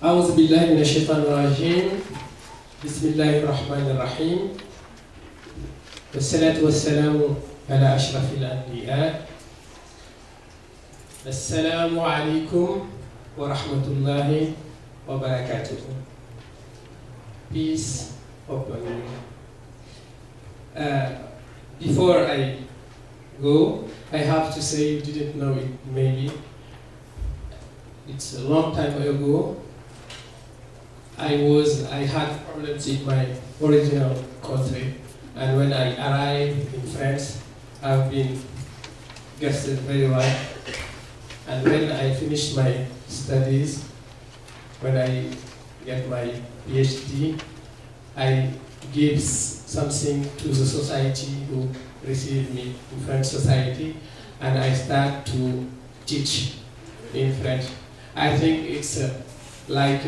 أعوذ بالله من الشيطان الرجيم بسم الله الرحمن الرحيم والصلاة والسلام على أشرف الأنبياء السلام عليكم ورحمة الله وبركاته. Peace upon you. Before I go, I have to say you didn't know it maybe. It's a long time ago. I had problems in my original country, and when I arrived in France, I've been guested very well. And when I finished my studies, when I get my PhD, I gave something to the society who received me in French society, and I start to teach in French. I think it's like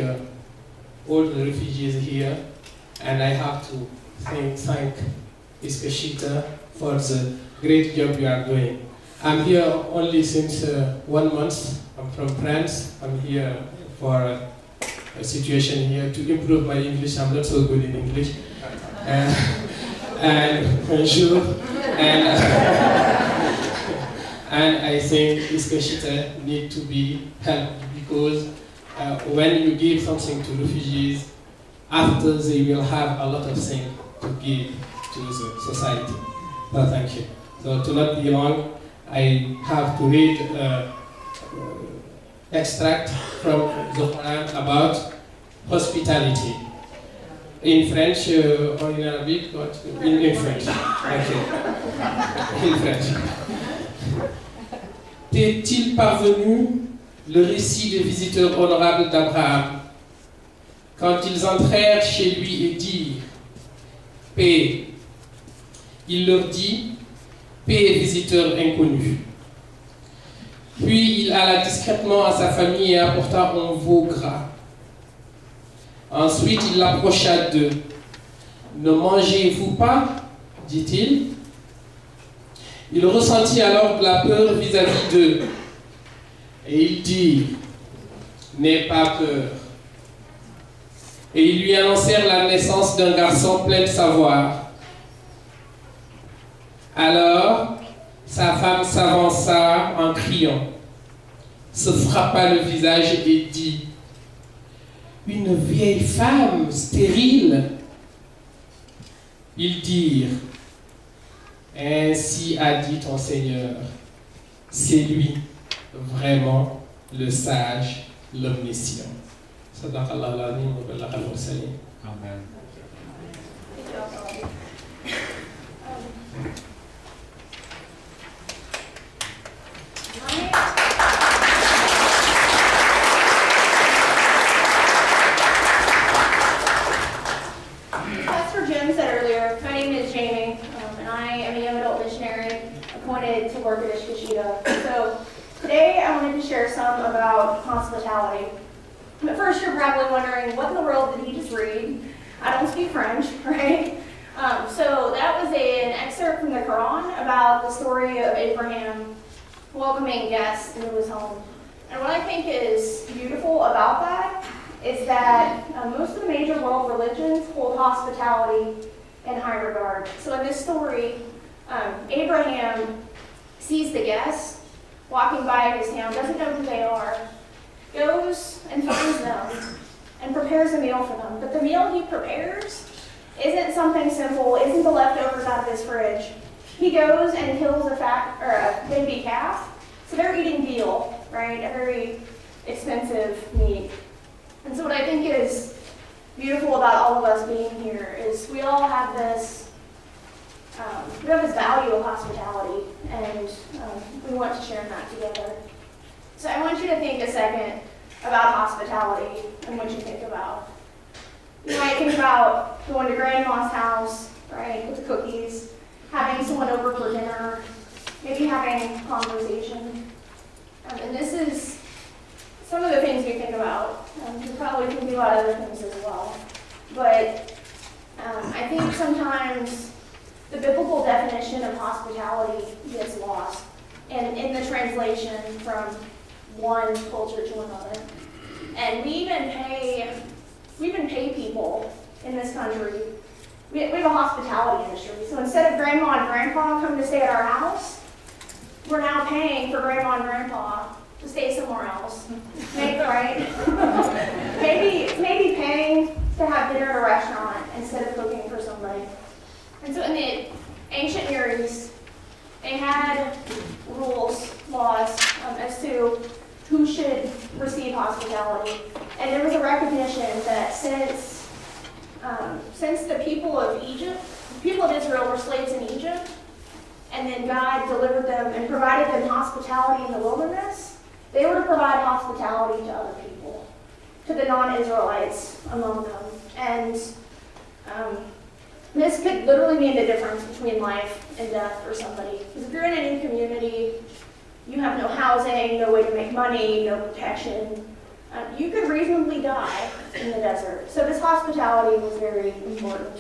all the refugees here, and I have to thank Iskashita for the great job you are doing. I'm here only since 1 month. I'm from France. I'm here for a situation here to improve my English. I'm not so good in English. And bonjour. And I think Iskashita need to be helped because when you give something to refugees, after they will have a lot of things to give to the society. So thank you. So to not be long, I have to read extract from the Quran about hospitality. In French or in Arabic, or in French. Okay. In French. T'est-il parvenu le récit des visiteurs honorables d'Abraham, quand ils entrèrent chez lui et dirent « Paix », il leur dit « Paix, visiteurs inconnus ». Puis il alla discrètement à sa famille et apporta un veau gras. Ensuite il l'approcha d'eux. « Ne mangez-vous pas ?» dit-il. Il ressentit alors de la peur vis-à-vis d'eux. Et il dit, n'aie pas peur. Et ils lui annoncèrent la naissance d'un garçon plein de savoir. Alors, sa femme s'avança en criant, se frappa le visage et dit, une vieille femme stérile. Ils dirent, ainsi a dit ton Seigneur, c'est lui. Vraiment le sage, l'omniscient. Sadaqallahu al-azim wa ballaqa al-mursalin. Amen. Pastor Jim said earlier, my name is Jamie, and I am a young adult missionary appointed to work at Ishkashita. So today I wanted to share some about hospitality. But first you're probably wondering, what in the world did he just read? I don't speak French, right? So that was an excerpt from the Quran about the story of Abraham welcoming guests into his home. And what I think is beautiful about that is that most of the major world religions hold hospitality in high regard. So in this story, Abraham sees the guests walking by his town, doesn't know who they are, goes and finds them and prepares a meal for them. But the meal he prepares isn't something simple, isn't the leftovers out of his fridge. He goes and kills a baby calf. So they're eating veal, right? A very expensive meat. And so what I think is beautiful about all of us being here is we all have this value of hospitality, and we want to share in that together. So I want you to think a second about hospitality and what you think about. You might think about going to grandma's house, right, with the cookies, having someone over for dinner, maybe having a conversation. And this is some of the things we think about. You're probably thinking about other things as well. But I think sometimes the biblical definition of hospitality gets lost in the translation from one culture to another. And we even pay people in this country. We have a hospitality industry. So instead of grandma and grandpa coming to stay at our house, we're now paying for grandma and grandpa to stay somewhere else. Maybe, right? maybe paying to have dinner at a restaurant instead of cooking for somebody. And so in the ancient Near East, they had rules, laws as to who should receive hospitality. And there was a recognition that since the people of Israel were slaves in Egypt, and then God delivered them and provided them hospitality in the wilderness, they were to provide hospitality to other people, to the non-Israelites among them. And this could literally mean the difference between life and death for somebody. Because if you're in a new community, you have no housing, no way to make money, no protection. You could reasonably die in the desert. So this hospitality was very important.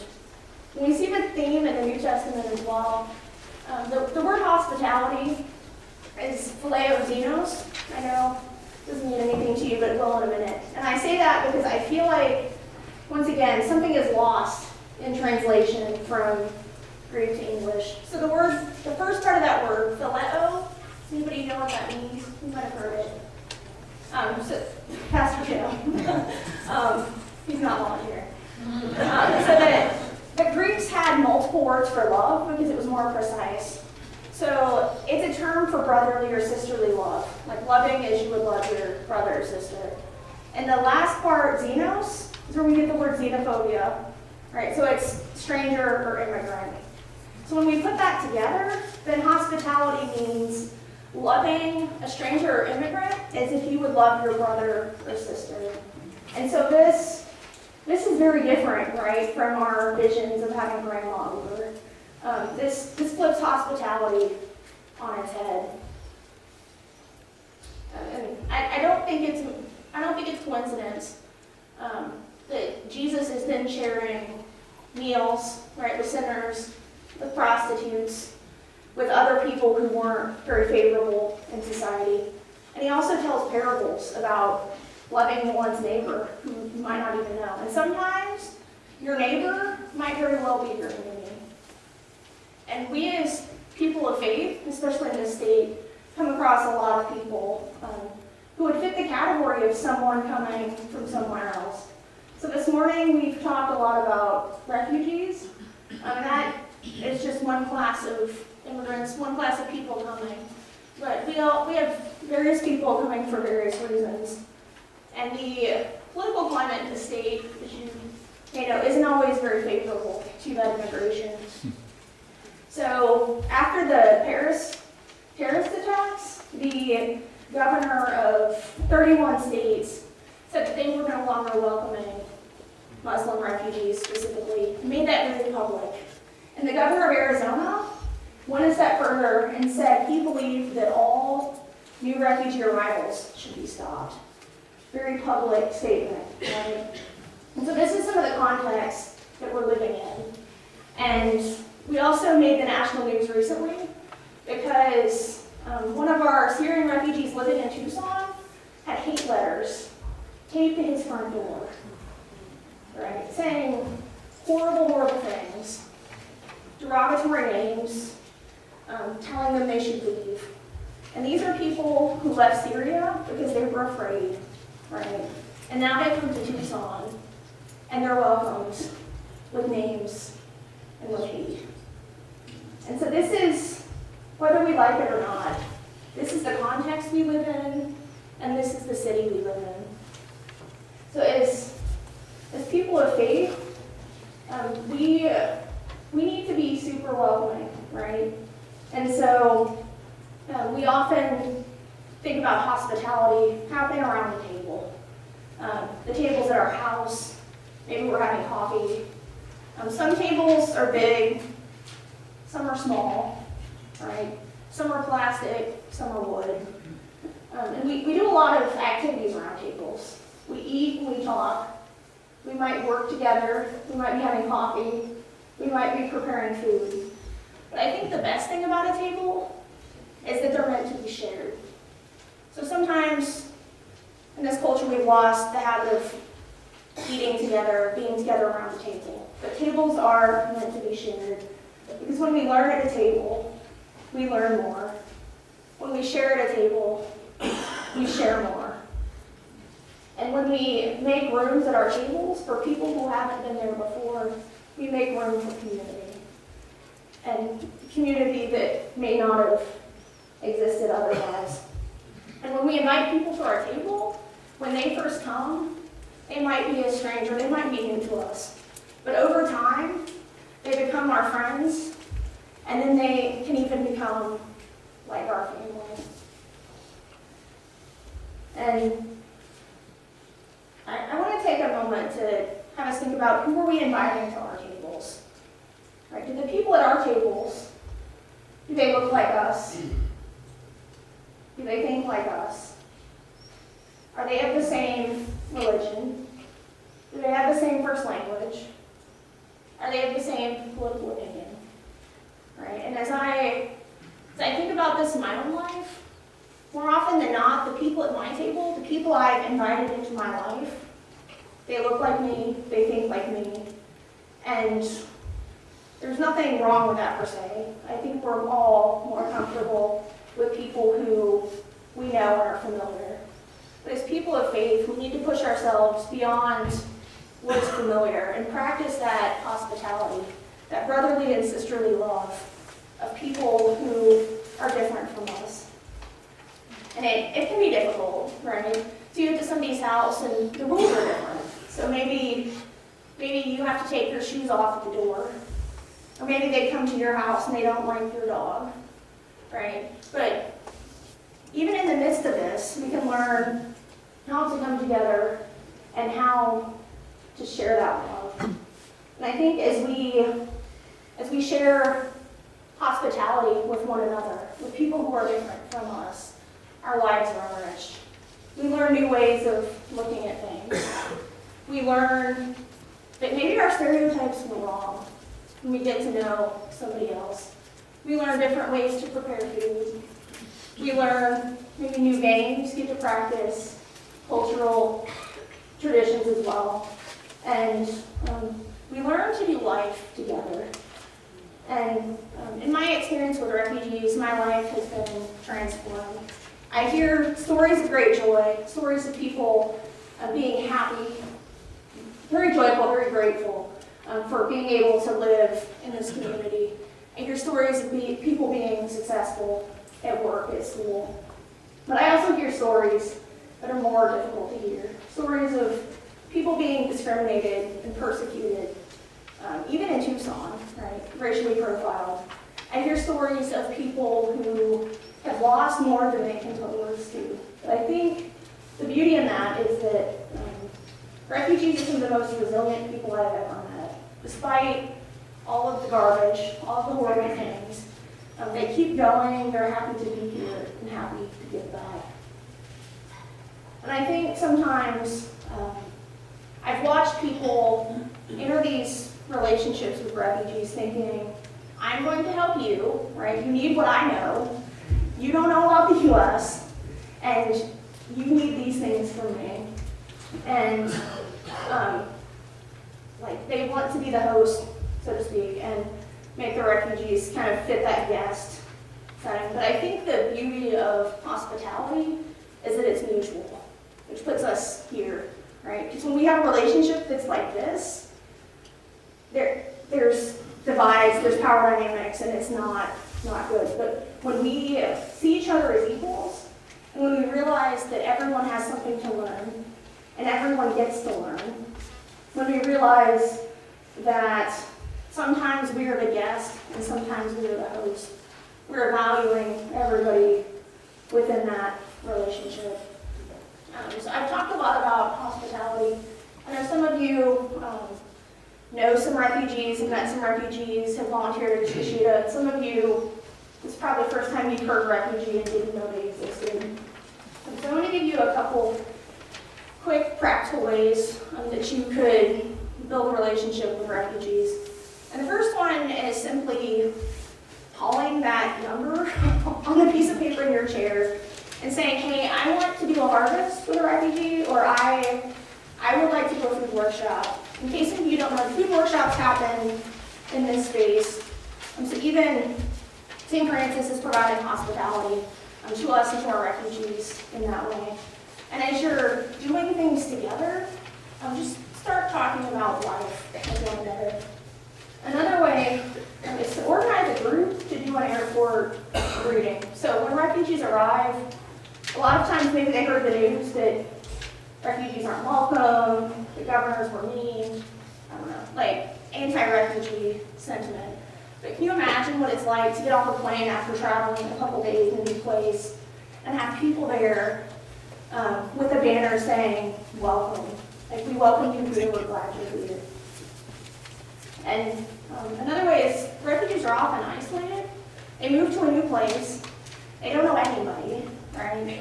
And we see the theme in the New Testament as well. The word hospitality is phileoxenos. I know it doesn't mean anything to you, but it will in a minute. And I say that because I feel like, once again, something is lost in translation from Greek to English. So the first part of that word, phileo, does anybody know what that means? You might have heard it. So Pastor Joe, he's not long here. So the Greeks had multiple words for love because it was more precise. So it's a term for brotherly or sisterly love, like loving as you would love your brother or sister. And the last part, xenos, is where we get the word xenophobia, right? So it's stranger or immigrant. So when we put that together, then hospitality means loving a stranger or immigrant as if you would love your brother or sister. And so this is very different, right, from our visions of having grandma over. This flips hospitality on its head. I don't think it's coincidence that Jesus is then sharing meals, right, with sinners, with prostitutes, with other people who weren't very favorable in society. And he also tells parables about loving one's neighbor who you might not even know. And sometimes your neighbor might very well be your enemy. And we as people of faith, especially in this state, come across a lot of people who would fit the category of someone coming from somewhere else. So this morning we've talked a lot about refugees, and that is just one class of immigrants, one class of people coming. But we have various people coming for various reasons. And the political climate in the state, as you may know, isn't always very favorable to that immigration. So after the Paris terrorist attacks, the governor of 31 states said that they were no longer welcoming Muslim refugees specifically, made that very public. And the governor of Arizona went a step further and said he believed that all new refugee arrivals should be stopped. Very public statement, right? And so this is some of the context that we're living in. And we also made the national news recently because one of our Syrian refugees living in Tucson had hate letters taped to his front door, right? Saying horrible, horrible things, derogatory names, telling them they should leave. And these are people who left Syria because they were afraid, right? And now they come to Tucson, and they're welcomed with names and with hate. And so this is, whether we like it or not, this is the context we live in, and this is the city we live in. So as people of faith, we need to be super welcoming, right? And so we often think about hospitality happening around the table. The tables at our house, maybe we're having coffee. Some tables are big, some are small, right? Some are plastic, some are wood. And we do a lot of activities around tables. We eat and we talk. We might work together. We might be having coffee. We might be preparing food. But I think the best thing about a table is that they're meant to be shared. So sometimes In this culture, we've lost the habit of eating together, being together around the table. But tables are meant to be shared. Because when we learn at a table, we learn more. When we share at a table, we share more. And when we make rooms at our tables for people who haven't been there before, we make room for community. And community that may not have existed otherwise. And when we invite people to our table, when they first come, they might be a stranger, they might be new to us. But over time, they become our friends, and then they can even become like our family. And I want to take a moment to have us think about who are we inviting to our tables? Right? Do the people at our tables, do they look like us? Do they think like us? Are they of the same religion? Do they have the same first language? Are they of the same political opinion? Right? And as I think about this in my own life, more often than not, the people at my table, the people I've invited into my life, they look like me, they think like me, and there's nothing wrong with that per se. I think we're all more comfortable with people who we know and are familiar. But as people of faith, we need to push ourselves beyond what's familiar and practice that hospitality, that brotherly and sisterly love of people who are different from us. And it can be difficult, right? So you get to somebody's house and the rules are different. So maybe you have to take your shoes off at the door. Or maybe they come to your house and they don't like your dog, right? But even in the midst of this, we can learn how to come together and how to share that love. And I think as we share hospitality with one another, with people who are different from us, our lives are enriched. We learn new ways of looking at things. We learn that maybe our stereotypes were wrong when we get to know somebody else. We learn different ways to prepare food. We learn maybe new games, get to practice cultural traditions as well. And we learn to do life together. And in my experience with refugees, my life has been transformed. I hear stories of great joy, stories of people being happy, very joyful, very grateful for being able to live in this community. I hear stories of people being successful at work, at school. But I also hear stories that are more difficult to hear. Stories of people being discriminated and persecuted, even in Tucson, right, racially profiled. I hear stories of people who have lost more than they can put words to. But I think the beauty in that is that refugees are some of the most resilient people I've ever met. Despite all of the garbage, all of the horrible things, they keep going, they're happy to be here and happy to give back. And I think sometimes I've watched people enter these relationships with refugees thinking, I'm going to help you, right? You need what I know. You don't know about the U.S., and you need these things from me. And like they want to be the host, so to speak, and make the refugees kind of fit that guest setting. But I think the beauty of hospitality is that it's mutual, which puts us here, right? Because when we have a relationship that's like this, there's divides, there's power dynamics, and it's not good. But when we see each other as equals, and when we realize that everyone has something to learn, and everyone gets to learn, when we realize that sometimes we are the guest, and sometimes we are the host, we're valuing everybody within that relationship. So I've talked a lot about hospitality. I know some of you know some refugees, have met some refugees, have volunteered at Kashida, and some of you, it's probably the first time you've heard refugee and didn't know they existed. And so I want to give you a couple quick practical ways that you could build a relationship with refugees. And the first one is simply calling that number on the piece of paper in your chair and saying, hey, I want to do a harvest with a refugee, or I would like to do a food workshop. In case of you don't know, food workshops happen in this space. So even St. Francis is providing hospitality to us and to our refugees in that way. And as you're doing things together, just start talking about life with one another. Another way is to organize a group to do an airport greeting. So when refugees arrive, a lot of times maybe they heard the news that refugees aren't welcome, the governors were mean, I don't know, like anti-refugee sentiment. But can you imagine what it's like to get off a plane after traveling a couple days in a new place and have people there with a banner saying, welcome. Like, we welcome you here, we're glad you're here. And another way is refugees are often isolated. They move to a new place. They don't know anybody, right?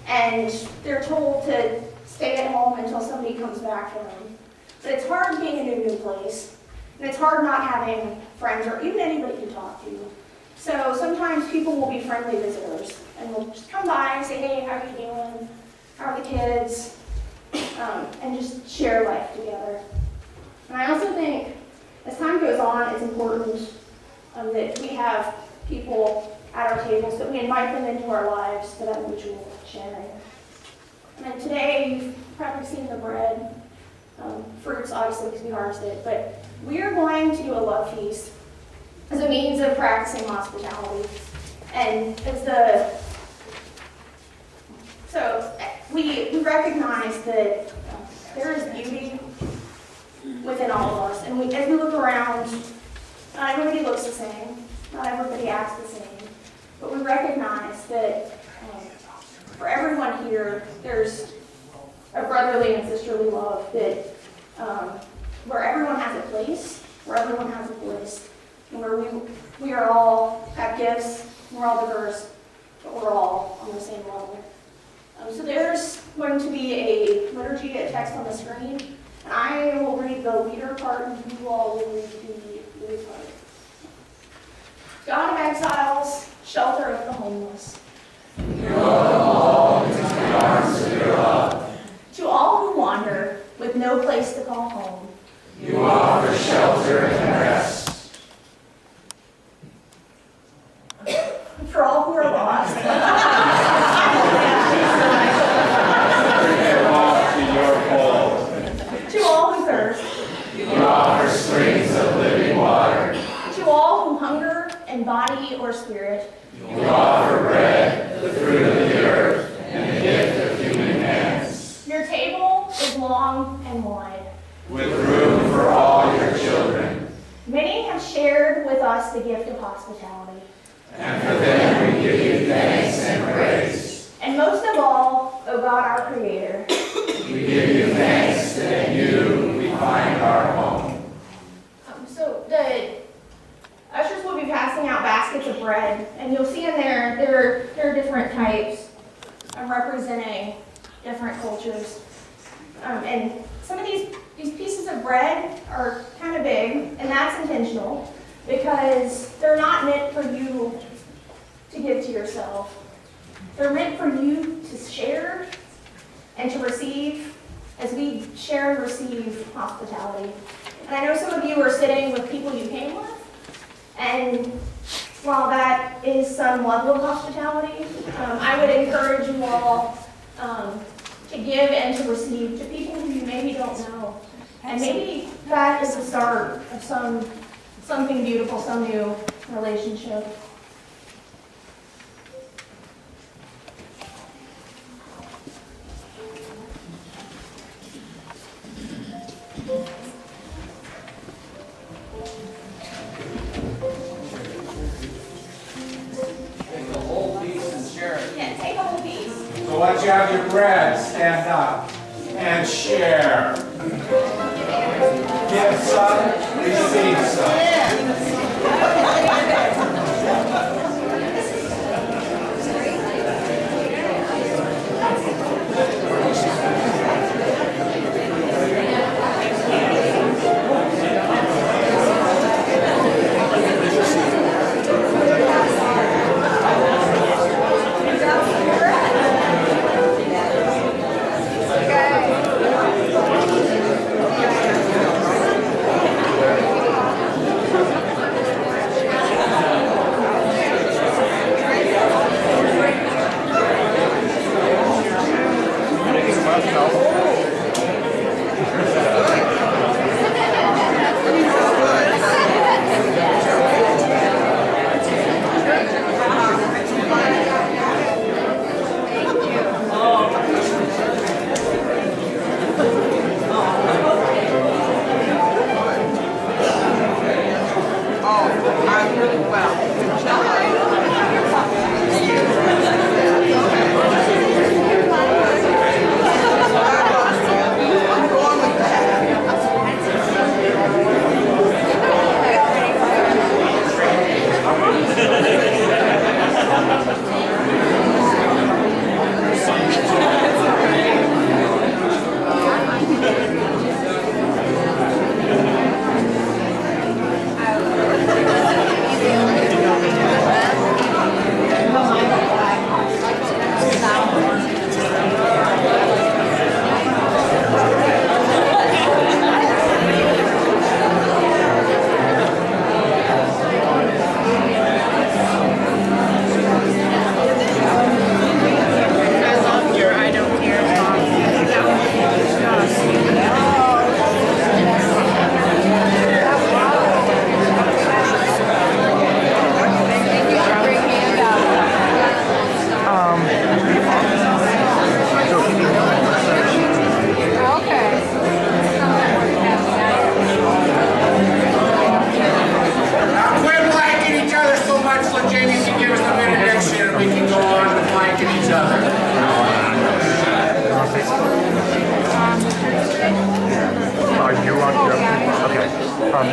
And they're told to stay at home until somebody comes back for them. But it's hard being in a new place. And it's hard not having friends or even anybody to talk to. So sometimes people will be friendly visitors and will just come by and say, hey, how are you doing? How are the kids? And just share life together. And I also think as time goes on, it's important that we have people at our tables, that we invite them into our lives for that mutual sharing. And today, you've probably seen the bread, fruits obviously because we harvested it, but we are going to do a love feast as a means of practicing hospitality. And so we recognize that there is beauty within all of us. And as we look around, not everybody looks the same, not everybody acts the same, but we recognize that for everyone here, there's a brotherly and sisterly love that where everyone has a place, where everyone has a voice, and where we are all have gifts, we're all diverse, but we're all on the same level. So there's going to be a liturgy, a text on the screen, and I will read the leader part, and you all will read the lead part. God of exiles, shelter of the homeless. You all into the arms of your love. To all who wander with no place to call home. You offer shelter and rest. For all who are lost. To your fold. To all who thirst. You offer springs of living water. To all who hunger in body or spirit. You offer bread, the fruit of the earth, and the gift of human hands. Your table is long and wide. With room for all your children. Many have shared with us the gift of hospitality. And for them we give you thanks and praise. And most of all, O God, our Creator. We give you thanks that in you we find our home. So the ushers will be passing out baskets of bread, and you'll see in there are different types representing different cultures. And some of these pieces of bread are kind of big, and that's intentional because they're not meant for you to give to yourself. They're meant for you to share and to receive as we share and receive hospitality. And I know some of you are sitting with people you came with, and while that is some level of hospitality, I would encourage you all to give and to receive to people who you maybe don't know. And maybe that is the start of something beautiful, some new relationship. Take the whole piece and share it. Yeah, take a whole piece. So once you have your bread, stand up and share. Give some, receive some.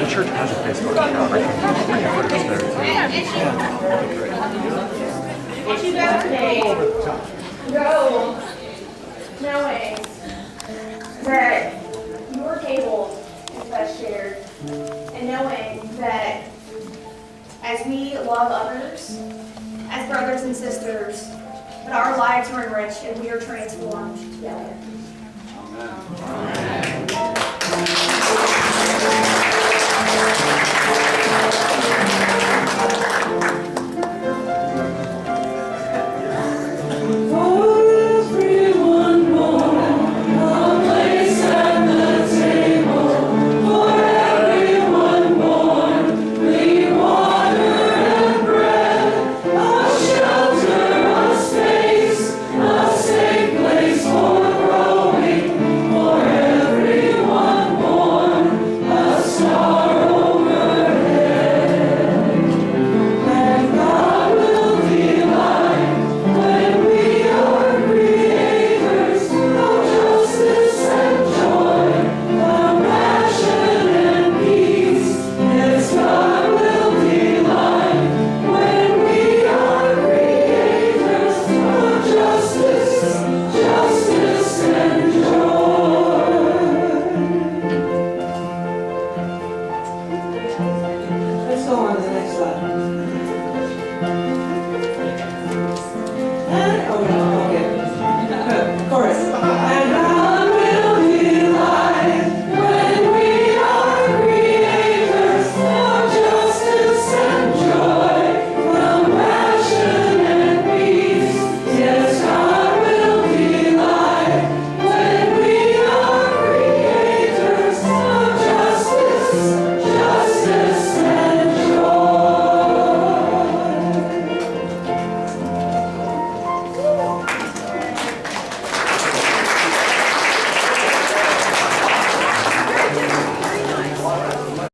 The church has a Facebook account. I can put this there too. As you go today, go knowing that your table is best shared, and knowing that as we love others, as brothers and sisters, that our lives are enriched and we are transformed together. Amen.